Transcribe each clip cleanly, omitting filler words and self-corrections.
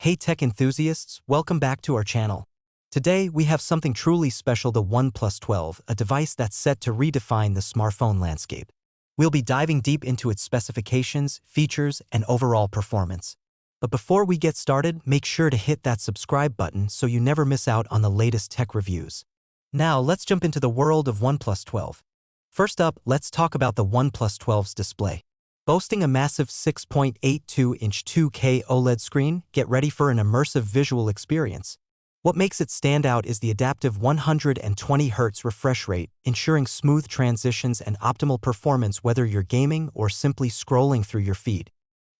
Hey tech enthusiasts, welcome back to our channel. Today we have something truly special, the OnePlus 12, a device that's set to redefine the smartphone landscape. We'll be diving deep into its specifications, features, and overall performance. But before we get started, make sure to hit that subscribe button so you never miss out on the latest tech reviews. Now let's jump into the world of OnePlus 12. First up, let's talk about the OnePlus 12's display. Boasting a massive 6.82-inch 2K OLED screen, get ready for an immersive visual experience. What makes it stand out is the adaptive 120Hz refresh rate, ensuring smooth transitions and optimal performance whether you're gaming or simply scrolling through your feed.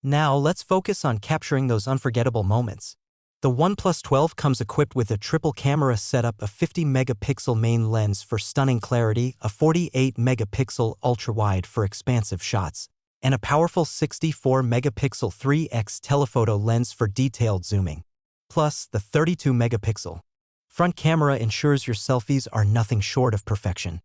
Now let's focus on capturing those unforgettable moments. The OnePlus 12 comes equipped with a triple camera setup, a 50-megapixel main lens for stunning clarity, a 48-megapixel ultra-wide for expansive shots, and a powerful 64-megapixel 3x telephoto lens for detailed zooming. Plus, the 32-megapixel front camera ensures your selfies are nothing short of perfection.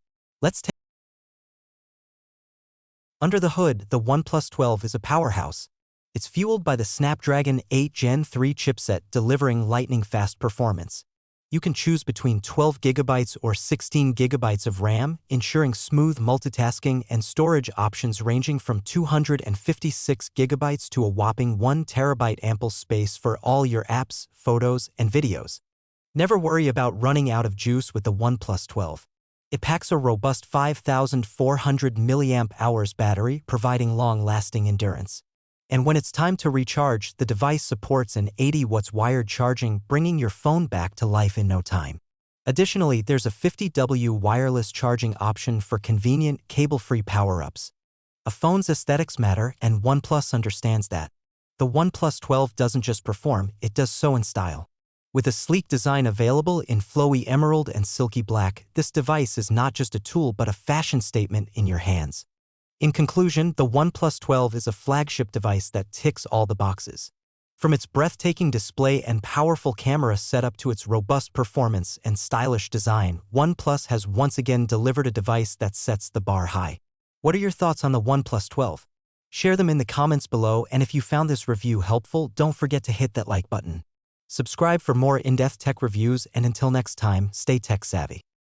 Under the hood, the OnePlus 12 is a powerhouse. It's fueled by the Snapdragon 8 Gen 3 chipset, delivering lightning-fast performance. You can choose between 12 GB or 16 GB of RAM, ensuring smooth multitasking and storage options ranging from 256 GB to a whopping 1 TB, ample space for all your apps, photos, and videos. Never worry about running out of juice with the OnePlus 12. It packs a robust 5,400 mAh battery, providing long-lasting endurance. And when it's time to recharge, the device supports an 80-watt wired charging, bringing your phone back to life in no time. Additionally, there's a 50W wireless charging option for convenient, cable-free power-ups. A phone's aesthetics matter, and OnePlus understands that. The OnePlus 12 doesn't just perform, it does so in style. With a sleek design available in flowy emerald and silky black, this device is not just a tool but a fashion statement in your hands. In conclusion, the OnePlus 12 is a flagship device that ticks all the boxes. From its breathtaking display and powerful camera setup to its robust performance and stylish design, OnePlus has once again delivered a device that sets the bar high. What are your thoughts on the OnePlus 12? Share them in the comments below, and if you found this review helpful, don't forget to hit that like button. Subscribe for more in-depth tech reviews, and until next time, stay tech savvy.